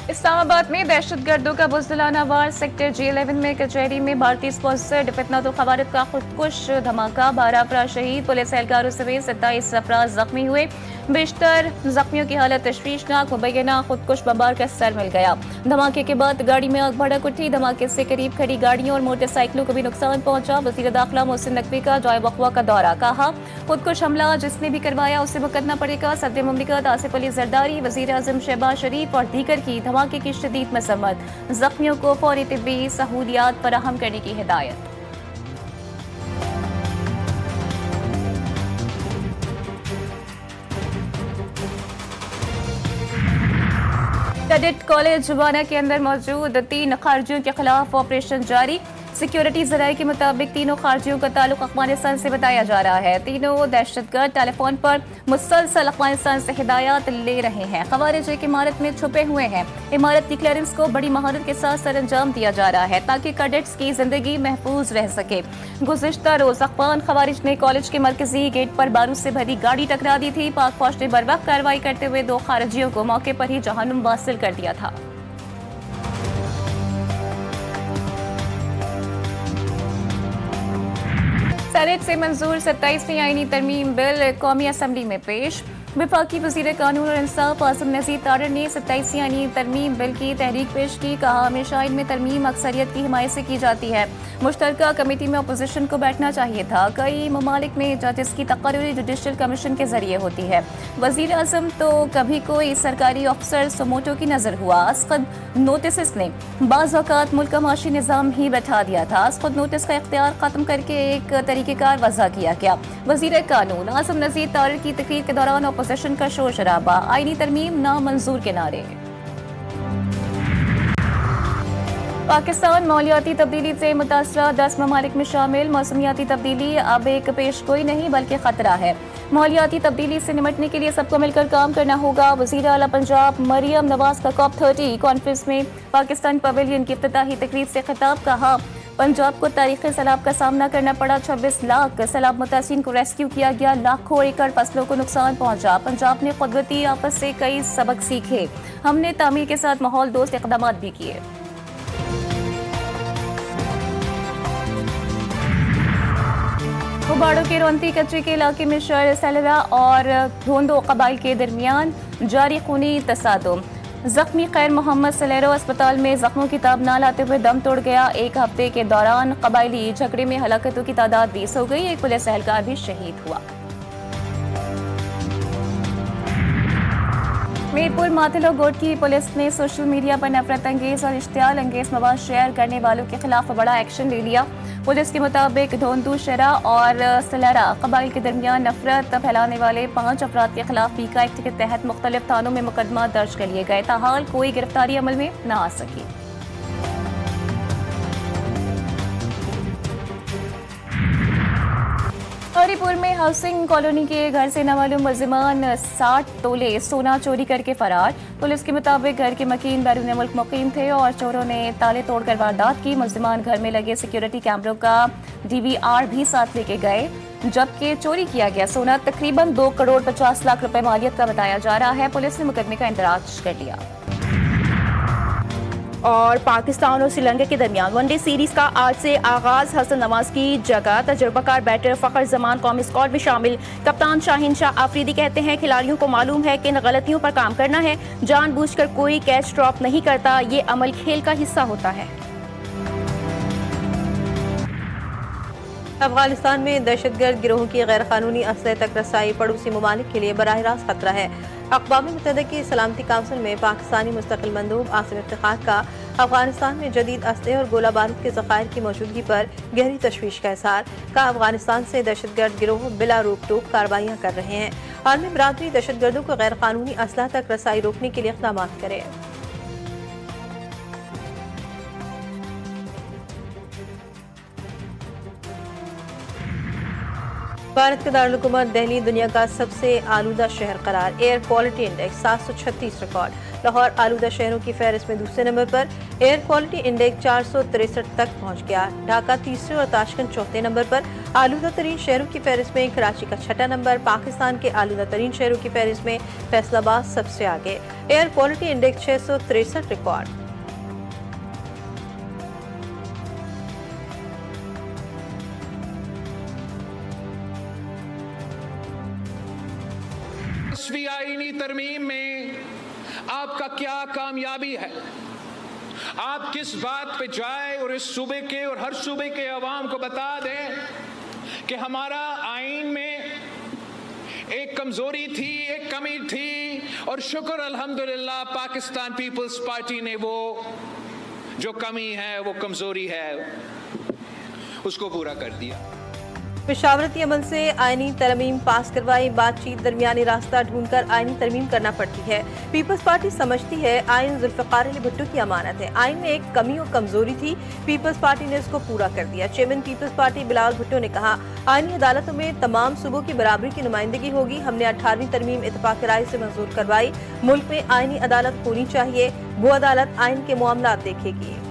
इस्लामाबाद में दहशतगर्दों का बुज़दिलाना वार sector G11 में कचहरी में भारतीय स्पॉन्सर्ड फितनतुल ख़वारिद का खुदकुश धमाका, 12 अफराद शहीद, पुलिस एहलकारों समेत 27 अफराद जख्मी हुए। बेशतर जख्मियों की हालत तशवीशनाक, मुबैना खुदकुश बमबार का सर मिल गया। धमाके के बाद गाड़ी में आग भड़क उठी। धमाके से करीब खड़ी गाड़ियों और मोटरसाइकिलों को भी नुकसान पहुंचा। वज़ीर दाखिला मोहसिन नकवी का जाए वक़्वा का दौरा, कहा खुदकुश हमला जिसने भी करवाया उसे भुगतना पड़ेगा। सदर मुमलिकत आसिफ अली जरदारी, वज़ीर आज़म शहबाज शरीफ और दीगर की धमाके की शदीद मसम्मत, जख्मियों को फौरी तिब्बी सहूलियात फराहम करने की हिदायत। कैडेट कॉलेज जुबाना के अंदर मौजूद 3 खारजियों के खिलाफ ऑपरेशन जारी। सिक्योरिटी जराये के मुताबिक तीनों खारजियों का ताल्लुक अफगानिस्तान से बताया जा रहा है। तीनों दहशतगर्द टेलीफोन पर मुसलसल अफगानिस्तान से हिदायत ले रहे हैं। खवारिज एक इमारत में छुपे हुए हैं। इमारत की क्लियरेंस को बड़ी महारत के साथ सरअंजाम दिया जा रहा है ताकि कैडेट्स की जिंदगी महफूज रह सके। गुज़िश्ता रोज अफगान खवारिज ने कॉलेज के मरकजी गेट पर बारूद से भरी गाड़ी टकरा दी थी। पाक फौज ने बर्वक्त कार्रवाई करते हुए 2 खारजियों को मौके पर ही जहन्नुम वासिल कर दिया था। सेनेट से मंजूर 27वीं आईनी तरमीम बिल कौमी असम्बली में पेश। वफाकी वज़ीर कानून और इंसाफ आज़म नज़ीर तारड़ ने 27वीं आईनी तरमीम बिल की तहरीक पेश की। कहा हमेशा इनमें तरमीम अक्सरियत की हिमायत से की जाती है। मुश्तरका कमेटी में अपोजिशन को बैठना चाहिए था। कई ममालिक में जजेस की तकर्री जुडिशल कमीशन के जरिए होती है। वज़ीर आज़म तो कभी कोई सरकारी अफसर सुमोटो की नजर हुआ। असखद नोटिस ने बाज़ औक़ात मुल्क का माशी निज़ाम ही बैठा दिया था। असखद नोटिस का इख्तियार खत्म करके एक तरीक़ेकार वज़ा किया गया। वज़ीर कानून आज़म नज़ीर तारड़ की तकरीर के दौरान अपोजिशन का शोर शराबा, आईनी तरमीम नामंजूर के नारे। पाकिस्तान मौलियाती तब्दीली से मुतासरा 10 ममालिक में शामिल। मौसमियाती तब्दीली अब एक पेशगोई नहीं बल्कि खतरा है। मौलियाती तब्दीली से निपटने के लिए सबको मिलकर काम करना होगा। वज़ीर आला पंजाब मरियम नवाज का COP30 कॉन्फ्रेंस में पाकिस्तान पवेलियन की इफ्तिताही तकरीर से खिताब। कहा पंजाब को तारीखी सैलाब का सामना करना पड़ा। 26 लाख सैलाब मुतासिन को रेस्क्यू किया गया। लाखों एकड़ फसलों को नुकसान पहुंचा। पंजाब ने कुदरती आफत से कई सबक सीखे। हमने तामीर के साथ माहौल दोस्त इक़दाम भी किए। उबाड़ों के रोंती कच्चे के इलाके में शहर सैलरा और धोंदो कबाइल के दरमियान जारी खूनी तसादुम। जख्मी खैर मोहम्मद सलेरो अस्पताल में जख्मों की ताब न लाते हुए दम तोड़ गया। एक हफ्ते के दौरान कबायली झगड़े में हलाकतों की तादाद 20 हो गई। एक पुलिस एहलकार भी शहीद हुआ। मीरपुर माथिलो गोट की पुलिस ने सोशल मीडिया पर नफरत अंगेज और इश्तियाल अंगेज मवाद शेयर करने वालों के खिलाफ बड़ा एक्शन ले लिया। पुलिस के मुताबिक धोंदू शरा और सलारा कबाइल के दरमियान नफरत फैलाने वाले 5 अफराद के खिलाफ पीका एक्ट के तहत मुख्तलिफ थानों में मुकदमा दर्ज कर लिए गए। ताहाल कोई गिरफ्तारी अमल में न आ सकी। हरिपुर में हाउसिंग कॉलोनी के घर से नामालूम मुलजिमान 60 तोले सोना चोरी करके फरार। पुलिस के मुताबिक घर के मकीन बैरून मुल्क मुकीम थे और चोरों ने ताले तोड़कर वारदात की। मुलजिमान घर में लगे सिक्योरिटी कैमरों का DVR भी साथ लेके गए। जबकि चोरी किया गया सोना तकरीबन 2 करोड़ 50 लाख रुपए मालियत का बताया जा रहा है। पुलिस ने मुकदमे का इंदराज कर लिया। और पाकिस्तान और श्रीलंका के दरमियान वनडे सीरीज का आज से आगाज। हसन नवाज की जगह तजुर्बाकार बैटर फखर जमान कौमी स्क्वाड में शामिल। कप्तान शाहीन शाह आफरीदी कहते हैं खिलाड़ियों को मालूम है कि इन गलतियों पर काम करना है। जानबूझकर कोई कैच ड्रॉप नहीं करता, ये अमल खेल का हिस्सा होता है। अफगानिस्तान में दहशतगर्द गिरोहों की गैर कानूनी असलहे तक रसाई पड़ोसी ममालिक के लिए बराह रास्त खतरा है। अक़वाम मुत्तहिदा की सलामती काउंसिल में पाकिस्तानी मुस्तकिल मंदूब आसिम इफ्तिखार का अफगानिस्तान में जदीद असलहे और गोला बारूद के ज़खायर की मौजूदगी पर गहरी तशवीश का इज़हार। कहा अफगानिस्तान से दहशतगर्द गिरोह बिला रोक टोक कार्रवाइयाँ कर रहे हैं। आलमी बरादरी दहशतगर्दों को गैर कानूनी असलहा तक रसाई रोकने के लिए इक़दाम करे। भारत का दारुल-हुकूमत दिल्ली दुनिया का सबसे आलूदा शहर करार। Air quality index 736 record. Lahore आलूदा शहरों की फहरिस्त में दूसरे नंबर पर। एयर क्वालिटी इंडेक्स 463 तक पहुंच गया। ढाका तीसरे और ताशकंद चौथे नंबर पर। आलूदा तरीन शहरों की फहरिस्त में कराची का छठा नंबर। पाकिस्तान के आलूदा तरीन शहरों की फहरिस्त में फैसलाबाद सबसे आगे। Air quality index 663 record. आईनी तरमीम में आपका क्या कामयाबी है? आप किस बात पे जाए और इस सूबे के और हर सूबे के अवाम को बता दें कि हमारा आईन में एक कमजोरी थी, एक कमी थी, और शुक्र अल्हम्दुलिल्लाह पाकिस्तान पीपल्स पार्टी ने वो जो कमी है, वो कमजोरी है, उसको पूरा कर दिया। पेशावरती अमल से आईनी तरमीम पास करवाई। बातचीत दरमियानी रास्ता ढूंढकर आईनी तरमीम करना पड़ती है। पीपल्स पार्टी समझती है आईन जुल्फ़िकार अली भुट्टो की अमानत है। आईन में एक कमी और कमजोरी थी, पीपल्स पार्टी ने इसको पूरा कर दिया। Chairman people's party Bilawal Bhutto ने कहा, आईनी अदालतों में तमाम सूबों की बराबरी की नुमाइंदगी होगी। हमने 18वीं तरमीम इत्तेफाक राय से मंजूर करवाई। मुल्क में आईनी अदालत होनी चाहिए। वो अदालत आईन के मामलात देखेगी।